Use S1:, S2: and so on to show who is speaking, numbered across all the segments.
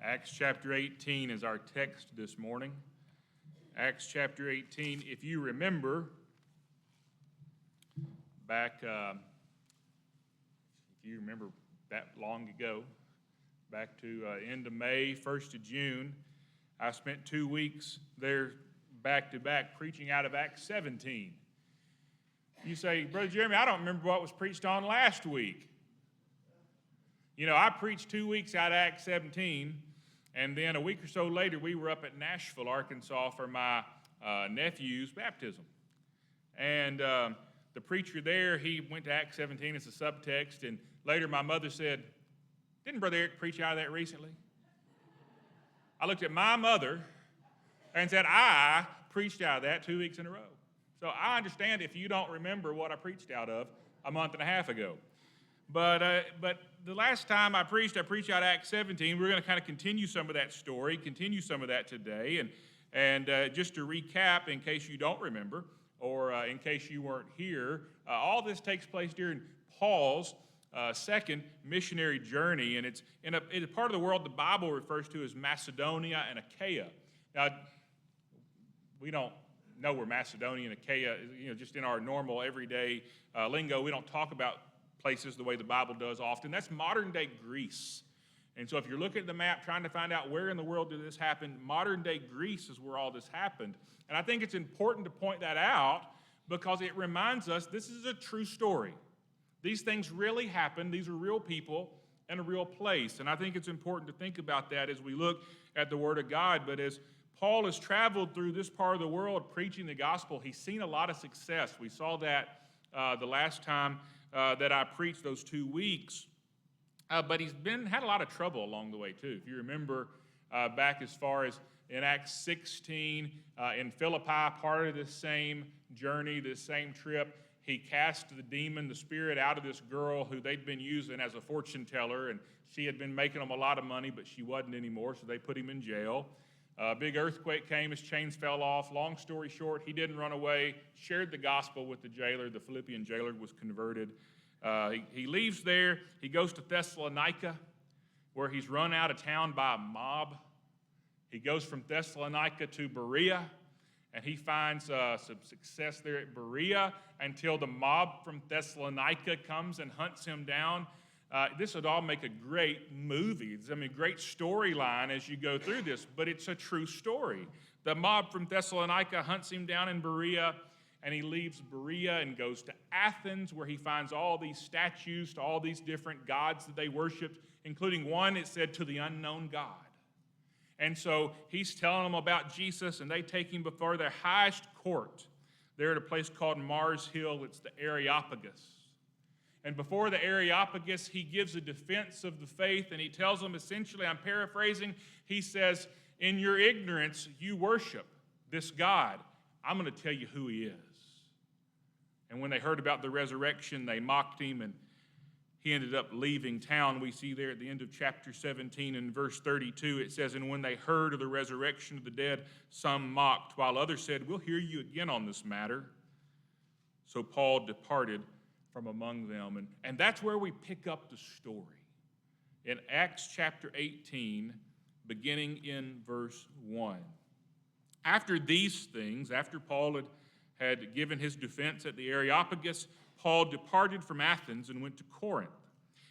S1: Acts chapter 18 is our text this morning. Acts chapter 18, if you remember, back, that long ago, back to end of May, 1st of June, I spent 2 weeks there back-to-back preaching out of Acts 17. You say, Brother Jeremy, I don't remember what was preached on last week. You know, I preached 2 weeks out of Acts 17, and then a week or so later, we were up at Nashville, Arkansas for my nephew's baptism. And the preacher there, he went to Acts 17 as a subtext, and later my mother said, didn't Brother Eric preach out of that recently? I looked at my mother and said, I preached out of that 2 weeks in a row. So I understand if you don't remember what I preached out of a month and a half ago. But the last time I preached out of Acts 17. We're going to kind of continue some of that story, continue some of that today. And just to recap, in case you don't remember, or in case you weren't here, all this takes place during Paul's second missionary journey. And it's in a part of the world the Bible refers to as Macedonia and Achaia. Now, we don't know where Macedonia and Achaia, just in our normal everyday lingo, we don't talk about places the way the Bible does often. That's modern-day Greece. And so if you're looking at the map trying to find out where in the world did this happen, modern-day Greece is where all this happened. And I think it's important to point that out because it reminds us this is a true story. These things really happened. These are real people in a real place. And I think it's important to think about that as we look at the Word of God. But as Paul has traveled through this part of the world preaching the gospel, he's seen a lot of success. We saw that the last time that I preached those 2 weeks. But he's had a lot of trouble along the way, too. If you remember back as far as in Acts 16, in Philippi, part of this same journey, this same trip, he cast the demon, the spirit, out of this girl who they'd been using as a fortune teller, and she had been making them a lot of money, but she wasn't anymore, so they put him in jail. A big earthquake came, his chains fell off. Long story short, he didn't run away, shared the gospel with the jailer. The Philippian jailer was converted. He leaves there. He goes to Thessalonica, where he's run out of town by a mob. He goes from Thessalonica to Berea, and he finds some success there at Berea until the mob from Thessalonica comes and hunts him down. This would all make a great movie. Great storyline as you go through this, but it's a true story. The mob from Thessalonica hunts him down in Berea, and he leaves Berea and goes to Athens, where he finds all these statues to all these different gods that they worshiped, including one, it said, to the unknown God. And so he's telling them about Jesus, and they take him before their highest court. They're at a place called Mars Hill. It's the Areopagus. And before the Areopagus, he gives a defense of the faith, and he tells them essentially, I'm paraphrasing, he says, in your ignorance, you worship this God. I'm going to tell you who he is. And when they heard about the resurrection, they mocked him, and he ended up leaving town. We see there at the end of chapter 17 and verse 32, it says, and when they heard of the resurrection of the dead, some mocked, while others said, we'll hear you again on this matter. So Paul departed from among them. And that's where we pick up the story. In Acts chapter 18, beginning in verse 1. After these things, after Paul had given his defense at the Areopagus, Paul departed from Athens and went to Corinth.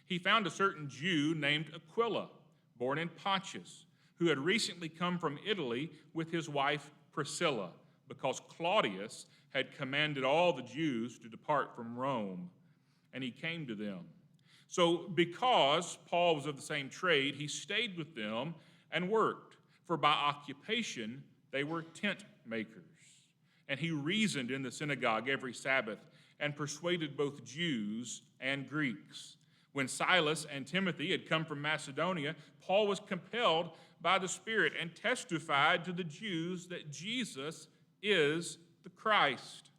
S1: He found a certain Jew named Aquila, born in Pontus, who had recently come from Italy with his wife Priscilla, because Claudius had commanded all the Jews to depart from Rome, and he came to them. So because Paul was of the same trade, he stayed with them and worked, for by occupation they were tent makers. And he reasoned in the synagogue every Sabbath and persuaded both Jews and Greeks. When Silas and Timothy had come from Macedonia, Paul was compelled by the Spirit and testified to the Jews that Jesus is the Christ.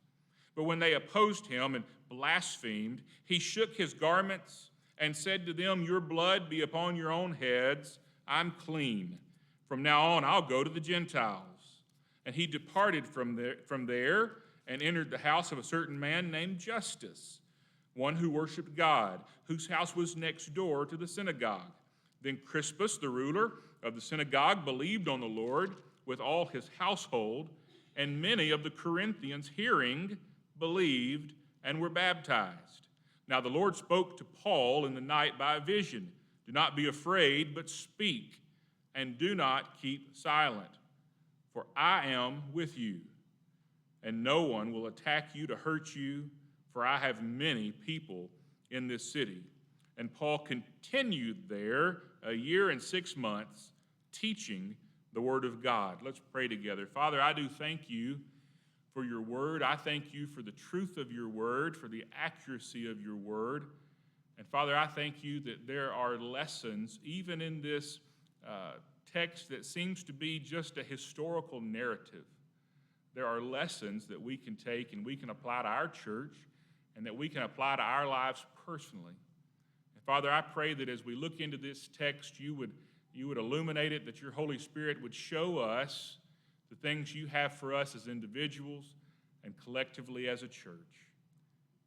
S1: But when they opposed him and blasphemed, he shook his garments and said to them, your blood be upon your own heads. I'm clean. From now on, I'll go to the Gentiles. And he departed from there and entered the house of a certain man named Justus, one who worshiped God, whose house was next door to the synagogue. Then Crispus, the ruler of the synagogue, believed on the Lord with all his household, and many of the Corinthians, hearing, believed and were baptized. Now the Lord spoke to Paul in the night by a vision. Do not be afraid, but speak, and do not keep silent, for I am with you, and no one will attack you to hurt you, for I have many people in this city. And Paul continued there a year and 6 months, teaching the word of God. Let's pray together. Father, I do thank you for your word. I thank you for the truth of your word, for the accuracy of your word. And Father, I thank you that there are lessons, even in this text that seems to be just a historical narrative. There are lessons that we can take and we can apply to our church and that we can apply to our lives personally. And Father, I pray that as we look into this text, you would illuminate it, that your Holy Spirit would show us the things you have for us as individuals and collectively as a church.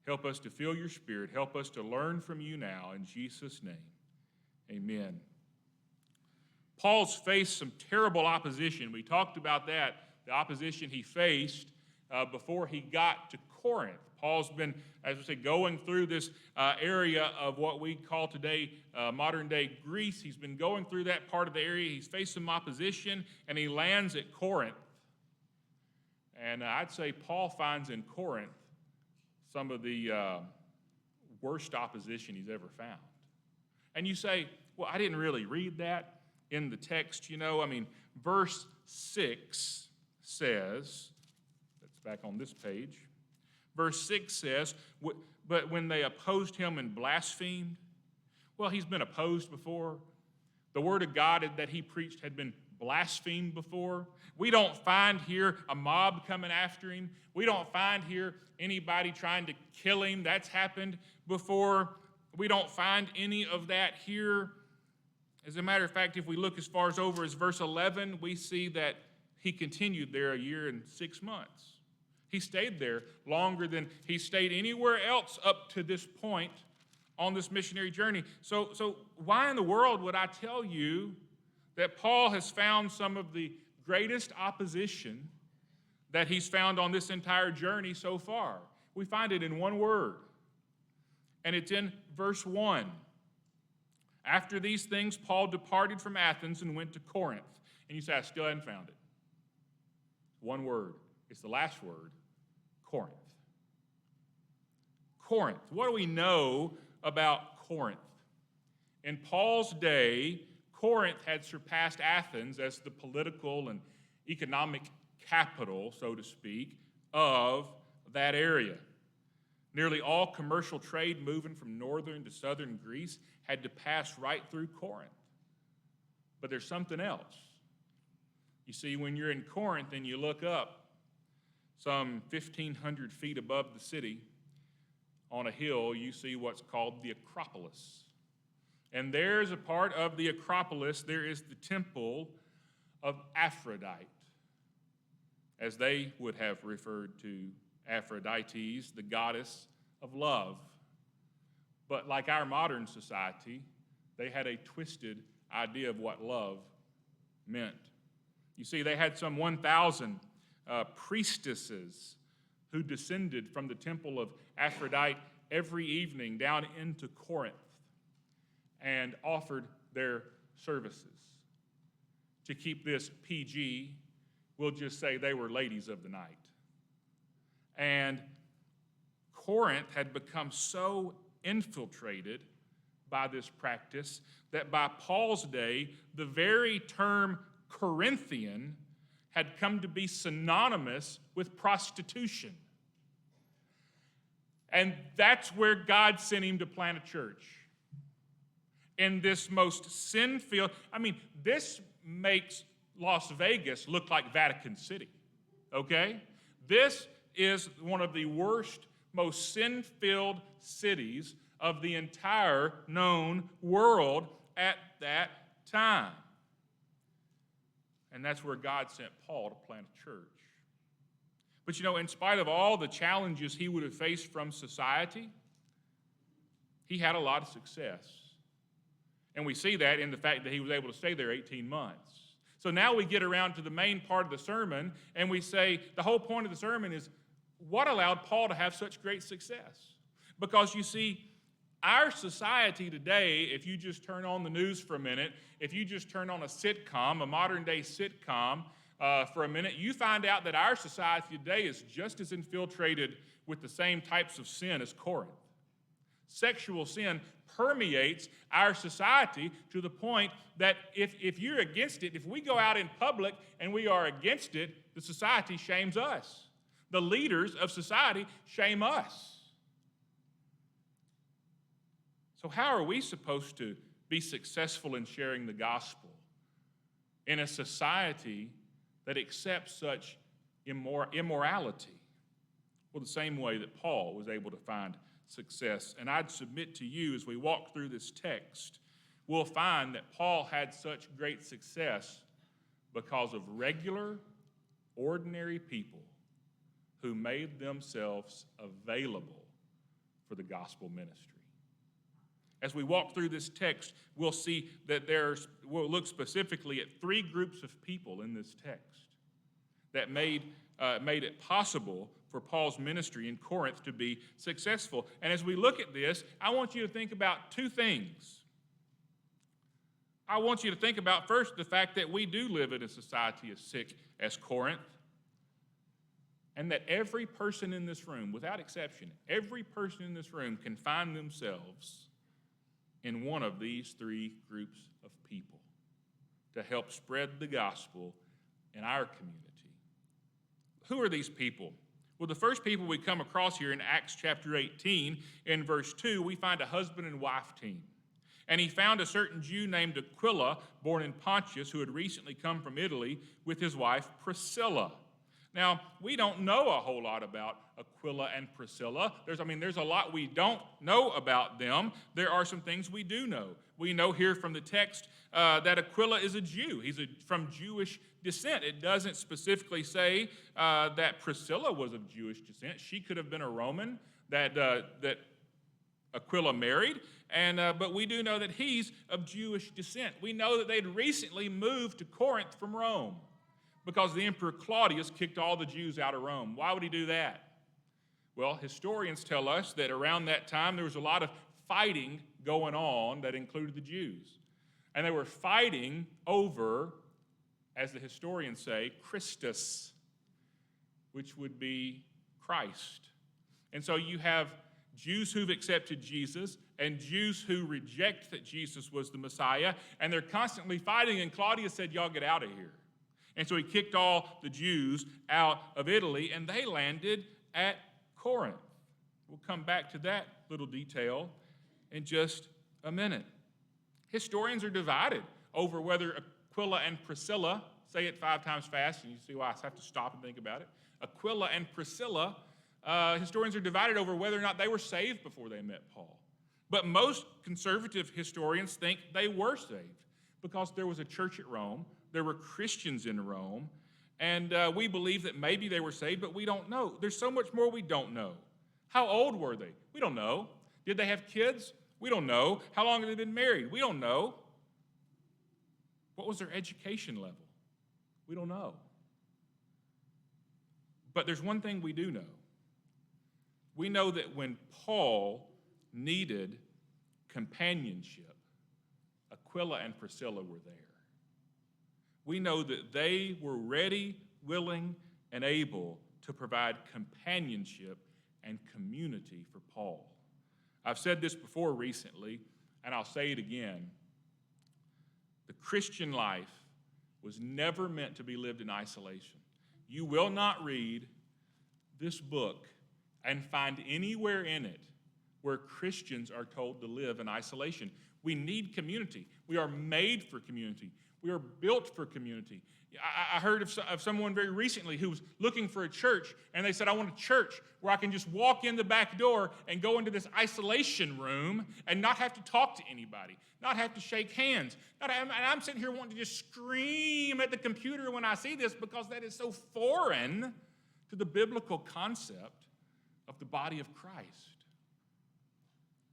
S1: Help us to feel your Spirit. Help us to learn from you now. In Jesus' name, amen. Paul's faced some terrible opposition. We talked about that, the opposition he faced before he got to Corinth. Paul's been, as we say, going through this area of what we call today modern-day Greece. He's been going through that part of the area. He's faced some opposition, and he lands at Corinth. And I'd say Paul finds in Corinth some of the worst opposition he's ever found. And you say, well, I didn't really read that in the text. Verse 6 says, that's back on this page, verse 6 says, but when they opposed him and blasphemed, well, he's been opposed before. The word of God that he preached had been blasphemed before. We don't find here a mob coming after him. We don't find here anybody trying to kill him. That's happened before. We don't find any of that here. As a matter of fact, if we look as far as over as verse 11, we see that he continued there a year and 6 months. He stayed there longer than he stayed anywhere else up to this point on this missionary journey. So why in the world would I tell you that Paul has found some of the greatest opposition that he's found on this entire journey so far? We find it in one word, and it's in verse 1. After these things, Paul departed from Athens and went to Corinth. And you say, I still haven't found it. One word. It's the last word, Corinth. Corinth. What do we know about Corinth? In Paul's day, Corinth had surpassed Athens as the political and economic capital, so to speak, of that area. Nearly all commercial trade moving from northern to southern Greece had to pass right through Corinth. But there's something else. You see, when you're in Corinth and you look up some 1,500 feet above the city on a hill, you see what's called the Acropolis. And there's a part of the Acropolis, there is the temple of Aphrodite, as they would have referred to Aphrodite, the goddess of love. But like our modern society, they had a twisted idea of what love meant. You see, they had some 1,000 priestesses who descended from the temple of Aphrodite every evening down into Corinth and offered their services. To keep this PG, we'll just say they were ladies of the night. And Corinth had become so infiltrated by this practice that by Paul's day, the very term Corinthian had come to be synonymous with prostitution. And that's where God sent him to plant a church. In this most sin-filled, this makes Las Vegas look like Vatican City, okay? This is one of the worst, most sin-filled cities of the entire known world at that time. And that's where God sent Paul to plant a church. But in spite of all the challenges he would have faced from society, he had a lot of success. And we see that in the fact that he was able to stay there 18 months. So now we get around to the main part of the sermon, and we say the whole point of the sermon is what allowed Paul to have such great success? Because you see, our society today, if you just turn on the news for a minute, if you just turn on a sitcom, a modern-day sitcom for a minute, you find out that our society today is just as infiltrated with the same types of sin as Corinth. Sexual sin permeates our society to the point that if you're against it, if we go out in public and we are against it, the society shames us. The leaders of society shame us. So how are we supposed to be successful in sharing the gospel in a society that accepts such immorality? Well, the same way that Paul was able to find success. And I'd submit to you as we walk through this text, we'll find that Paul had such great success because of regular, ordinary people who made themselves available for the gospel ministry. As we walk through this text, we'll see that we'll look specifically at three groups of people in this text that made it possible for Paul's ministry in Corinth to be successful. And as we look at this, I want you to think about two things. I want you to think about, first, the fact that we do live in a society as sick as Corinth, and that every person in this room, without exception, every person in this room can find themselves in one of these three groups of people to help spread the gospel in our community. Who are these people? Well, the first people we come across here in Acts chapter 18, in verse 2, we find a husband and wife team. And he found a certain Jew named Aquila, born in Pontus, who had recently come from Italy with his wife Priscilla. Now, we don't know a whole lot about Aquila and Priscilla. There's a lot we don't know about them. There are some things we do know. We know here from the text that Aquila is a Jew. He's from Jewish descent. It doesn't specifically say that Priscilla was of Jewish descent. She could have been a Roman that Aquila married, but we do know that he's of Jewish descent. We know that they'd recently moved to Corinth from Rome, because the Emperor Claudius kicked all the Jews out of Rome. Why would he do that? Well, historians tell us that around that time there was a lot of fighting going on that included the Jews. And they were fighting over, as the historians say, Christus, which would be Christ. And so you have Jews who've accepted Jesus and Jews who reject that Jesus was the Messiah, and they're constantly fighting, and Claudius said, y'all get out of here. And so he kicked all the Jews out of Italy, and they landed at Corinth. We'll come back to that little detail in just a minute. Historians are divided over whether Aquila and Priscilla, say it 5 times fast, and you see why I have to stop and think about it. Aquila and Priscilla, historians are divided over whether or not they were saved before they met Paul. But most conservative historians think they were saved because there was a church at Rome. There were Christians in Rome, and we believe that maybe they were saved, but we don't know. There's so much more we don't know. How old were they? We don't know. Did they have kids? We don't know. How long have they been married? We don't know. What was their education level? We don't know. But there's one thing we do know. We know that when Paul needed companionship, Aquila and Priscilla were there. We know that they were ready, willing, and able to provide companionship and community for Paul. I've said this before recently, and I'll say it again. The Christian life was never meant to be lived in isolation. You will not read this book and find anywhere in it where Christians are told to live in isolation. We need community. We are made for community. We are built for community. I heard of someone very recently who was looking for a church, and they said, I want a church where I can just walk in the back door and go into this isolation room and not have to talk to anybody, not have to shake hands. And I'm sitting here wanting to just scream at the computer when I see this because that is so foreign to the biblical concept of the body of Christ.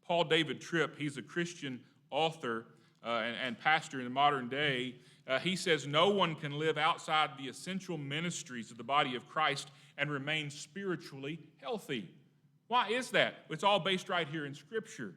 S1: Paul David Tripp, he's a Christian author, and pastor in the modern day, he says no one can live outside the essential ministries of the body of Christ and remain spiritually healthy. Why is that? It's all based right here in Scripture.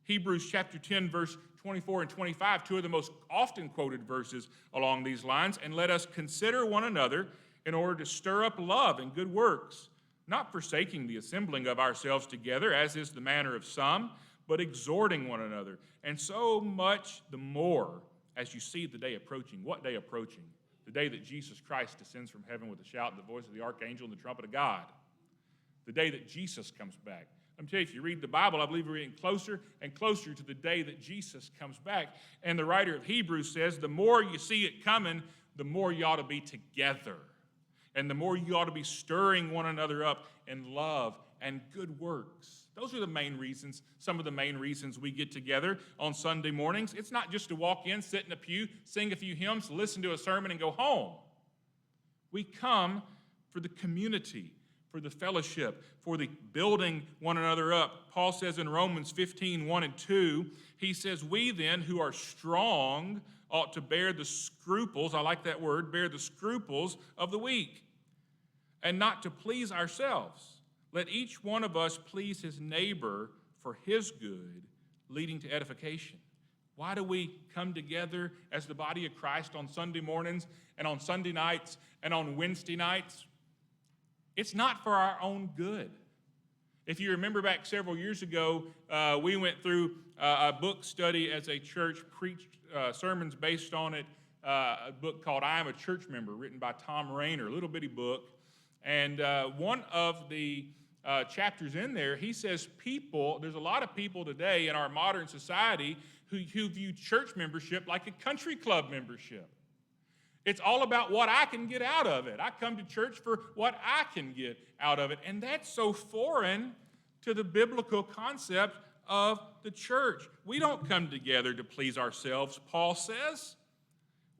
S1: Hebrews chapter 10, verse 24 and 25, two of the most often quoted verses along these lines. And let us consider one another in order to stir up love and good works, not forsaking the assembling of ourselves together, as is the manner of some, but exhorting one another. And so much the more as you see the day approaching. What day approaching? The day that Jesus Christ descends from heaven with a shout and the voice of the archangel and the trumpet of God. The day that Jesus comes back. I'm telling you, if you read the Bible, I believe we're getting closer and closer to the day that Jesus comes back. And the writer of Hebrews says, the more you see it coming, the more you ought to be together. And the more you ought to be stirring one another up in love and good works. Those are the main reasons, some of the main reasons we get together on Sunday mornings. It's not just to walk in, sit in a pew, sing a few hymns, listen to a sermon, and go home. We come for the community, for the fellowship, for the building one another up. Paul says in Romans 15, 1 and 2, he says, we then who are strong ought to bear the scruples, I like that word, bear the scruples of the weak, and not to please ourselves. Let each one of us please his neighbor for his good, leading to edification. Why do we come together as the body of Christ on Sunday mornings and on Sunday nights and on Wednesday nights? It's not for our own good. If you remember back several years ago, we went through a book study as a church, preached sermons based on it, a book called I Am a Church Member, written by Tom Rainer, a little bitty book. And one of the chapters in there, he says there's a lot of people today in our modern society who view church membership like a country club membership. It's all about what I can get out of it. I come to church for what I can get out of it. And that's so foreign to the biblical concept of the church. We don't come together to please ourselves, Paul says.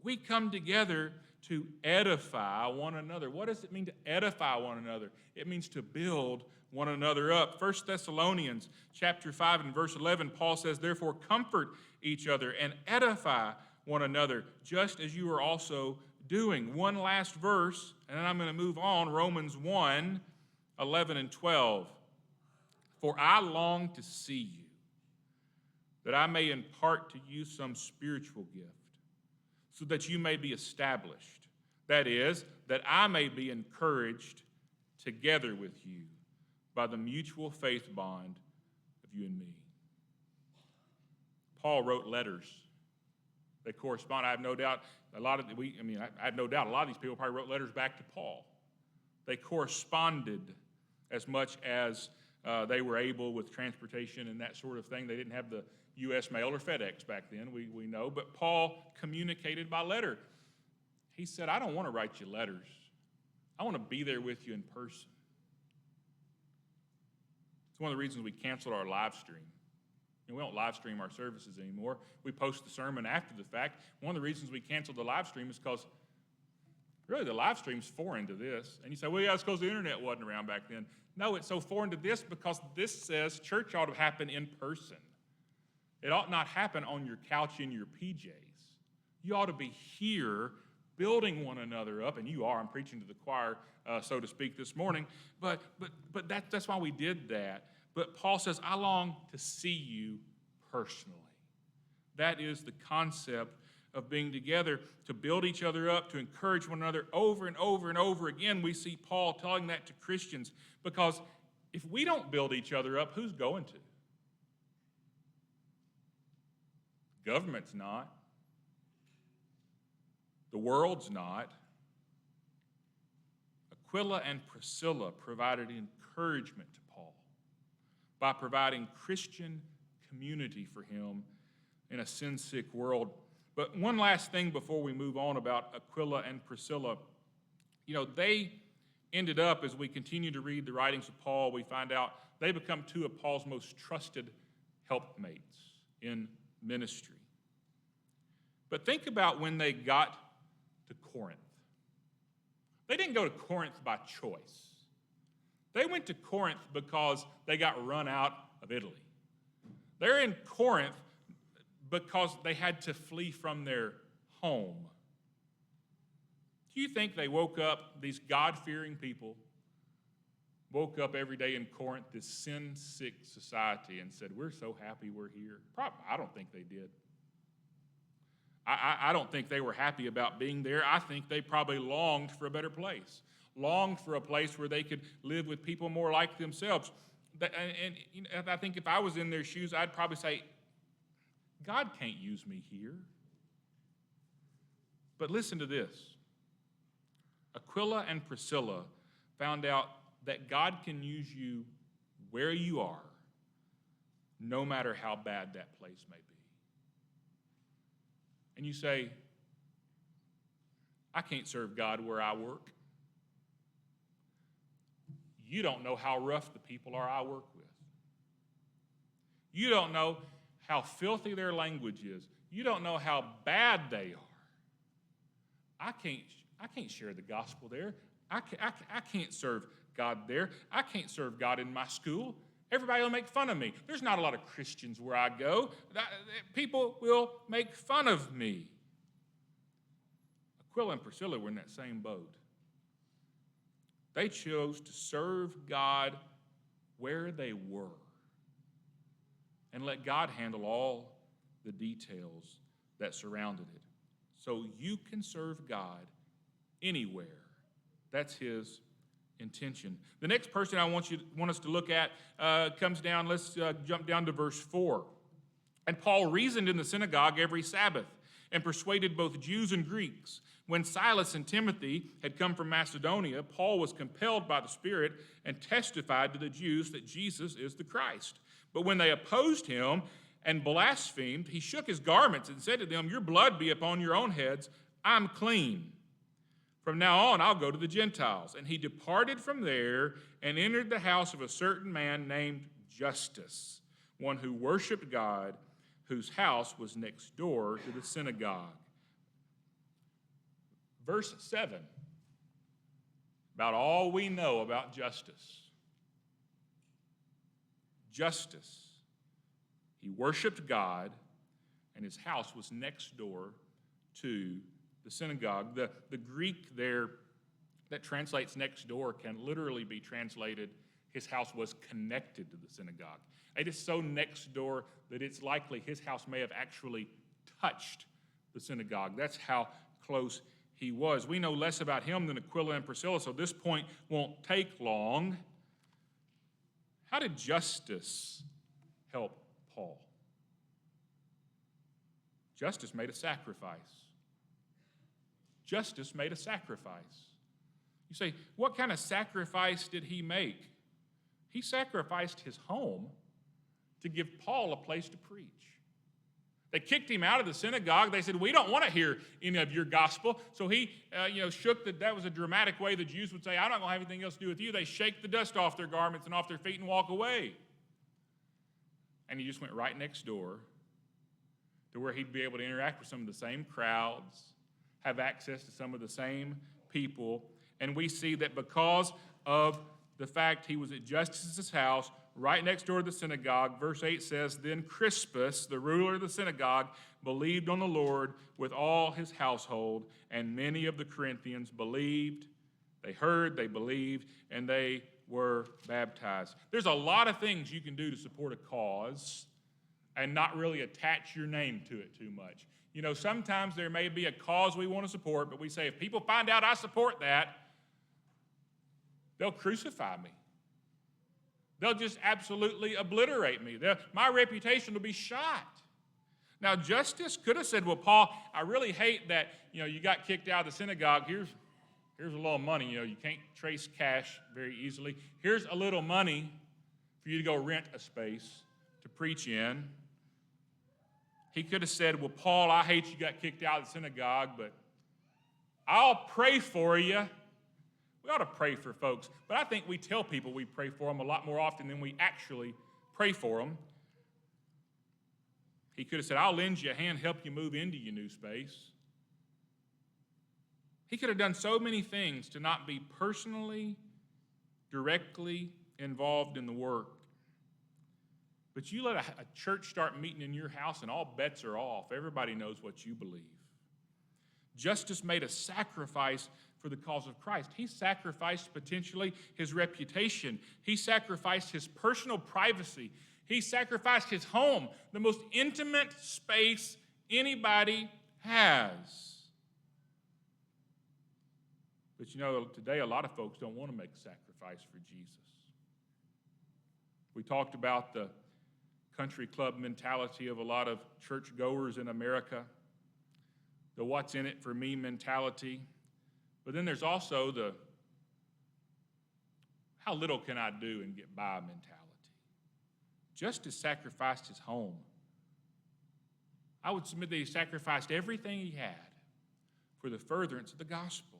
S1: We come together to edify one another. What does it mean to edify one another? It means to build one another up. 1 Thessalonians chapter 5 and verse 11, Paul says, therefore comfort each other and edify one another, just as you are also doing. One last verse, and then I'm going to move on, Romans 1, 11 and 12. For I long to see you, that I may impart to you some spiritual gift, so that you may be established. That is, that I may be encouraged together with you by the mutual faith bond of you and me. Paul wrote letters. They correspond. I have no doubt a lot of these people probably wrote letters back to Paul. They corresponded as much as they were able with transportation and that sort of thing. They didn't have the U.S. mail or FedEx back then, we know. But Paul communicated by letter. He said, I don't want to write you letters. I want to be there with you in person. It's one of the reasons we canceled our live stream. We don't live stream our services anymore. We post the sermon after the fact. One of the reasons we canceled the live stream is because really the live stream's foreign to this. And you say, well, yeah, it's because the internet wasn't around back then. No, it's so foreign to this because this says church ought to happen in person. It ought not happen on your couch in your PJs. You ought to be here building one another up, and you are. I'm preaching to the choir, so to speak, this morning. But that's why we did that. But Paul says, I long to see you personally. That is the concept of being together, to build each other up, to encourage one another over and over and over again. We see Paul telling that to Christians, because if we don't build each other up, who's going to? Government's not. The world's not. Aquila and Priscilla provided encouragement to Paul by providing Christian community for him in a sin-sick world. But one last thing before we move on about Aquila and Priscilla. They ended up, as we continue to read the writings of Paul, we find out they become two of Paul's most trusted helpmates in ministry. But think about when they got to Corinth. They didn't go to Corinth by choice. They went to Corinth because they got run out of Italy. They're in Corinth because they had to flee from their home. Do you think they woke up, these God-fearing people, woke up every day in Corinth, this sin-sick society, and said, we're so happy we're here? I don't think they did. I don't think they were happy about being there. I think they probably longed for a better place, longed for a place where they could live with people more like themselves. And I think if I was in their shoes, I'd probably say, God can't use me here. But listen to this. Aquila and Priscilla found out that God can use you where you are, no matter how bad that place may be. And you say, I can't serve God where I work. You don't know how rough the people are I work with. You don't know how filthy their language is. You don't know how bad they are. I can't share the gospel there. I can't serve God there. I can't serve God in my school. Everybody will make fun of me. There's not a lot of Christians where I go. People will make fun of me. Aquila and Priscilla were in that same boat. They chose to serve God where they were and let God handle all the details that surrounded it. So you can serve God anywhere. That's his intention. The next person I want us to look at comes down. Let's jump down to verse 4. And Paul reasoned in the synagogue every Sabbath and persuaded both Jews and Greeks. When Silas and Timothy had come from Macedonia, Paul was compelled by the Spirit and testified to the Jews that Jesus is the Christ. But when they opposed him and blasphemed, he shook his garments and said to them, your blood be upon your own heads. I'm clean. From now on, I'll go to the Gentiles. And he departed from there and entered the house of a certain man named Justus, one who worshiped God, whose house was next door to the synagogue. Verse 7, about all we know about Justus. Justus, he worshiped God, and his house was next door to the synagogue. The Greek there that translates next door can literally be translated, his house was connected to the synagogue. It is so next door that it's likely his house may have actually touched the synagogue. That's how close he was. We know less about him than Aquila and Priscilla, so this point won't take long. How did Justus help Paul? Justus made a sacrifice. Justus made a sacrifice. You say, what kind of sacrifice did he make? He sacrificed his home to give Paul a place to preach. They kicked him out of the synagogue. They said, we don't want to hear any of your gospel. So he shook that was a dramatic way the Jews would say, I'm not going to have anything else to do with you. They shake the dust off their garments and off their feet and walk away. And he just went right next door to where he'd be able to interact with some of the same crowds, have access to some of the same people. And we see that because of the fact he was at Justus's house, right next door to the synagogue, verse 8 says, then Crispus, the ruler of the synagogue, believed on the Lord with all his household, and many of the Corinthians believed. They heard, they believed, and they were baptized. There's a lot of things you can do to support a cause and not really attach your name to it too much. You know, sometimes there may be a cause we want to support, but we say, if people find out I support that, they'll crucify me. They'll just absolutely obliterate me. My reputation will be shot. Now, Justus could have said, well, Paul, I really hate that, you got kicked out of the synagogue. Here's a little money. You can't trace cash very easily. Here's a little money for you to go rent a space to preach in. He could have said, well, Paul, I hate you got kicked out of the synagogue, but I'll pray for you. We ought to pray for folks, but I think we tell people we pray for them a lot more often than we actually pray for them. He could have said, I'll lend you a hand, help you move into your new space. He could have done so many things to not be personally, directly involved in the work. But you let a church start meeting in your house and all bets are off. Everybody knows what you believe. Justus made a sacrifice for the cause of Christ. He sacrificed potentially his reputation. He sacrificed his personal privacy. He sacrificed his home, the most intimate space anybody has. But you know, today a lot of folks don't want to make a sacrifice for Jesus. We talked about the country club mentality of a lot of churchgoers in America, the what's in it for me mentality. But then there's also the how little can I do and get by mentality. Justus sacrificed his home. I would submit that he sacrificed everything he had for the furtherance of the gospel.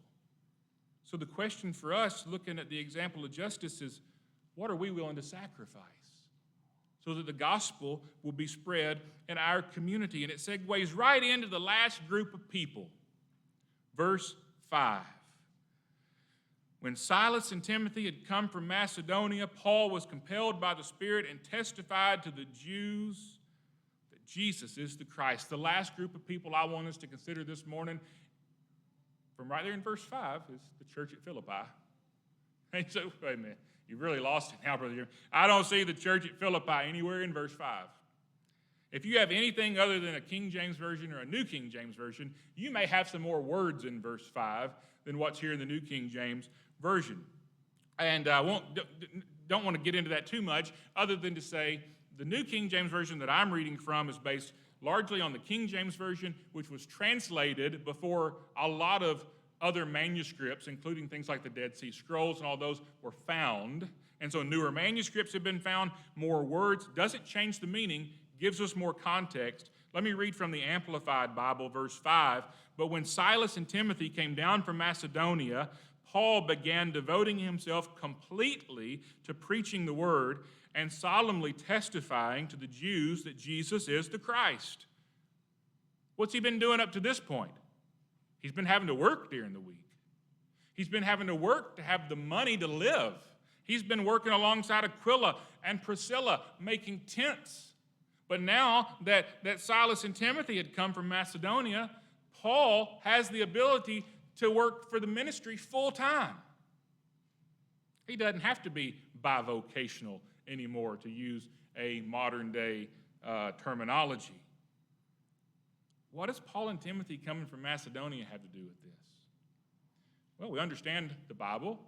S1: So the question for us, looking at the example of Justus, is what are we willing to sacrifice so that the gospel will be spread in our community? And it segues right into the last group of people. Verse 5. When Silas and Timothy had come from Macedonia, Paul was compelled by the Spirit and testified to the Jews that Jesus is the Christ. The last group of people I want us to consider this morning, from right there in verse 5, is the church at Philippi. And so, wait a minute, you've really lost it now, brother. I don't see the church at Philippi anywhere in verse 5. If you have anything other than a King James Version or a New King James Version, you may have some more words in verse 5 than what's here in the New King James Version. And I don't want to get into that too much, other than to say the New King James Version that I'm reading from is based largely on the King James Version, which was translated before a lot of other manuscripts, including things like the Dead Sea Scrolls and all those, were found. And so newer manuscripts have been found, more words, doesn't change the meaning, gives us more context. Let me read from the Amplified Bible, verse 5. But when Silas and Timothy came down from Macedonia, Paul began devoting himself completely to preaching the word and solemnly testifying to the Jews that Jesus is the Christ. What's he been doing up to this point? He's been having to work during the week. He's been having to work to have the money to live. He's been working alongside Aquila and Priscilla, making tents. But now that Silas and Timothy had come from Macedonia, Paul has the ability to work for the ministry full time. He doesn't have to be bivocational anymore, to use a modern day terminology. What does Paul and Timothy coming from Macedonia have to do with this? Well, we understand the Bible,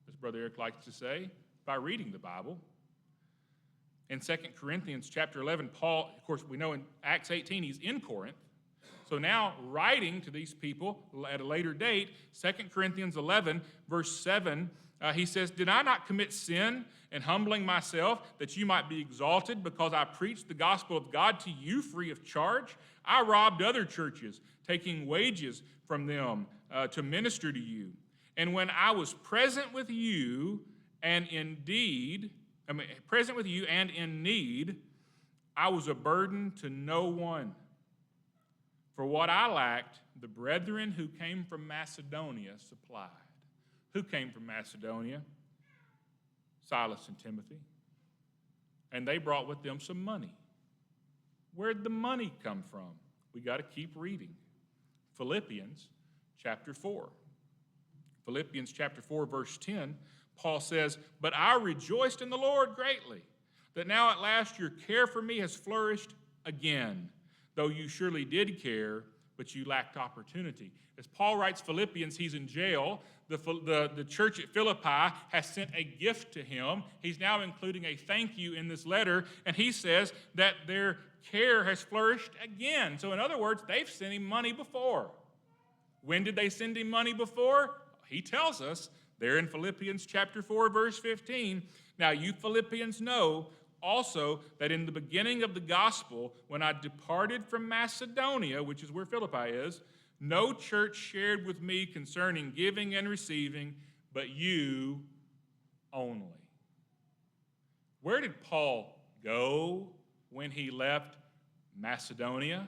S1: as Brother Eric likes to say, by reading the Bible. In 2 Corinthians chapter 11, Paul, of course, we know in Acts 18 he's in Corinth. So now, writing to these people at a later date, 2 Corinthians 11, verse 7, he says, "Did I not commit sin in humbling myself that you might be exalted because I preached the gospel of God to you free of charge? I robbed other churches, taking wages from them to minister to you. And when I was present with you and in need, I was a burden to no one. For what I lacked, the brethren who came from Macedonia supplied." Who came from Macedonia? Silas and Timothy. And they brought with them some money. Where'd the money come from? We got to keep reading. Philippians chapter 4. Philippians chapter 4, verse 10, Paul says, "But I rejoiced in the Lord greatly, that now at last your care for me has flourished again, though you surely did care, but you lacked opportunity." As Paul writes Philippians, he's in jail. The church at Philippi has sent a gift to him. He's now including a thank you in this letter, and he says that their care has flourished again. So in other words, they've sent him money before. When did they send him money before? He tells us there in Philippians chapter 4, verse 15. Now you Philippians know also that in the beginning of the gospel, when I departed from Macedonia, which is where Philippi is, no church shared with me concerning giving and receiving, but you only. Where did Paul go when he left Macedonia?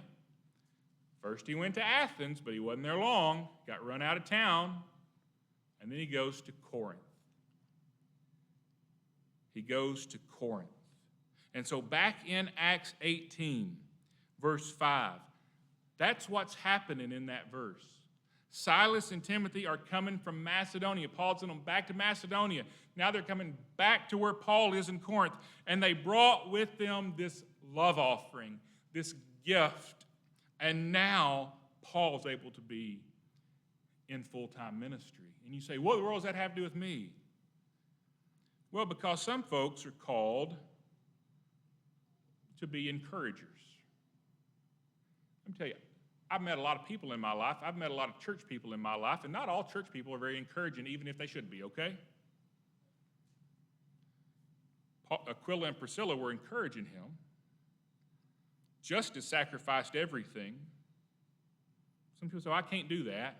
S1: First he went to Athens, but he wasn't there long, got run out of town, and then he goes to Corinth. He goes to Corinth. And so back in Acts 18, verse 5, that's what's happening in that verse. Silas and Timothy are coming from Macedonia. Paul sent them back to Macedonia. Now they're coming back to where Paul is in Corinth. And they brought with them this love offering, this gift. And now Paul's able to be in full-time ministry. And you say, what in the world does that have to do with me? Well, because some folks are called to be encouragers. Let me tell you, I've met a lot of people in my life. I've met a lot of church people in my life, and not all church people are very encouraging, even if they should be, okay? Aquila and Priscilla were encouraging him. Justice sacrificed everything. Some people say, I can't do that.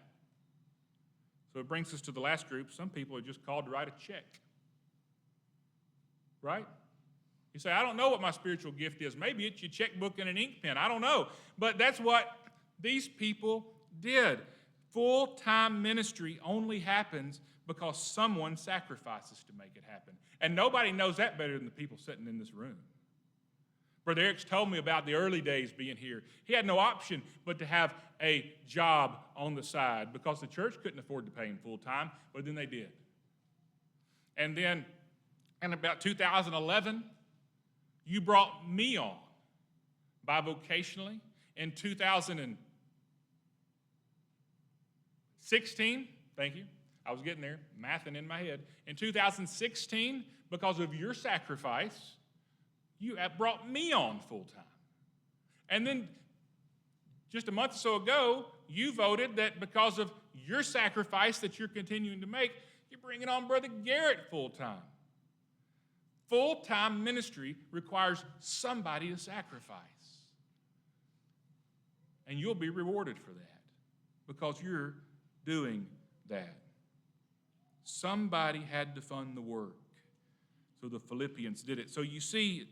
S1: So it brings us to the last group. Some people are just called to write a check. Right? You say, I don't know what my spiritual gift is. Maybe it's your checkbook and an ink pen. I don't know. But that's what these people did. Full-time ministry only happens because someone sacrifices to make it happen. And nobody knows that better than the people sitting in this room. Brother Eric's told me about the early days being here. He had no option but to have a job on the side because the church couldn't afford to pay him full-time, but then they did. And then in about 2011, you brought me on bivocationally. In 2016, thank you, I was getting there, mathing in my head. In 2016, because of your sacrifice, you have brought me on full-time. And then just a month or so ago, you voted that because of your sacrifice that you're continuing to make, you're bringing on Brother Garrett full-time. Full-time ministry requires somebody to sacrifice. And you'll be rewarded for that because you're doing that. Somebody had to fund the work. So the Philippians did it. So you see,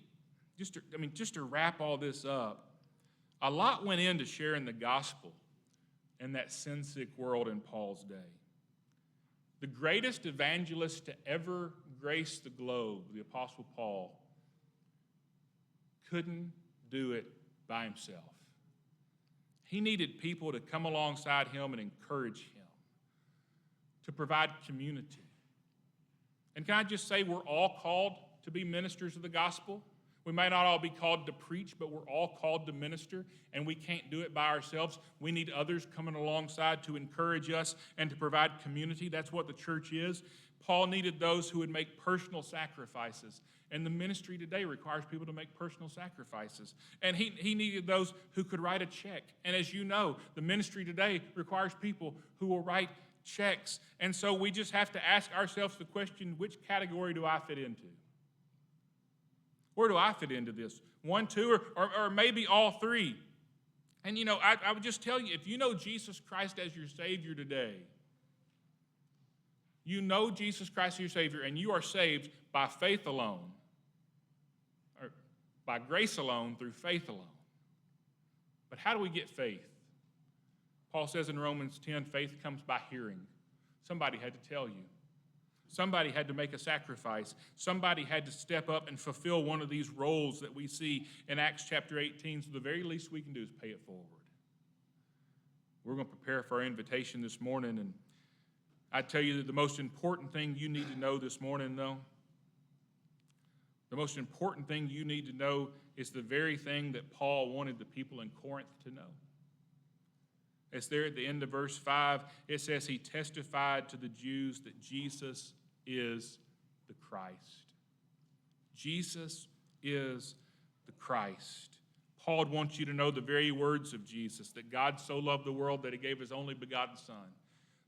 S1: just to wrap all this up, a lot went into sharing the gospel in that sin-sick world in Paul's day. The greatest evangelist to ever grace the globe, the Apostle Paul, couldn't do it by himself. He needed people to come alongside him and encourage him, to provide community. And can I just say, we're all called to be ministers of the gospel. We may not all be called to preach, but we're all called to minister, and we can't do it by ourselves. We need others coming alongside to encourage us and to provide community. That's what the church is. Paul needed those who would make personal sacrifices, and the ministry today requires people to make personal sacrifices. And he needed those who could write a check. And as you know, the ministry today requires people who will write checks. And so we just have to ask ourselves the question, which category do I fit into? Where do I fit into this? 1, 2, or maybe all three? And I would just tell you, if you know Jesus Christ as your Savior today, you know Jesus Christ as your Savior, and you are saved by faith alone, or by grace alone, through faith alone. But how do we get faith? Paul says in Romans 10, faith comes by hearing. Somebody had to tell you. Somebody had to make a sacrifice. Somebody had to step up and fulfill one of these roles that we see in Acts chapter 18. So the very least we can do is pay it forward. We're going to prepare for our invitation this morning. And I tell you that the most important thing you need to know this morning, though, the most important thing you need to know is the very thing that Paul wanted the people in Corinth to know. It's there at the end of verse 5. It says he testified to the Jews that Jesus is the Christ. Jesus is the Christ. Paul wants you to know the very words of Jesus, that God so loved the world that he gave his only begotten Son,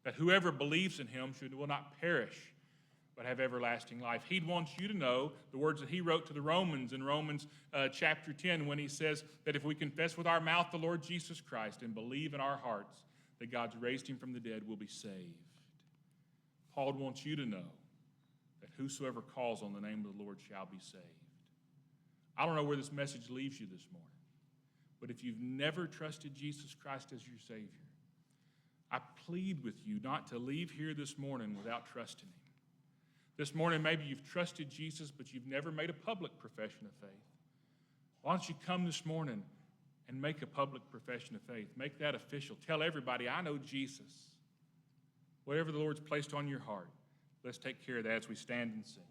S1: that whoever believes in him will not perish, but have everlasting life. He wants you to know the words that he wrote to the Romans in Romans chapter 10 when he says that if we confess with our mouth the Lord Jesus Christ and believe in our hearts that God's raised him from the dead, we'll be saved. Paul wants you to know that whosoever calls on the name of the Lord shall be saved. I don't know where this message leaves you this morning, but if you've never trusted Jesus Christ as your Savior, I plead with you not to leave here this morning without trusting him. This morning, maybe you've trusted Jesus, but you've never made a public profession of faith. Why don't you come this morning and make a public profession of faith? Make that official. Tell everybody, I know Jesus. Whatever the Lord's placed on your heart, let's take care of that as we stand and sing.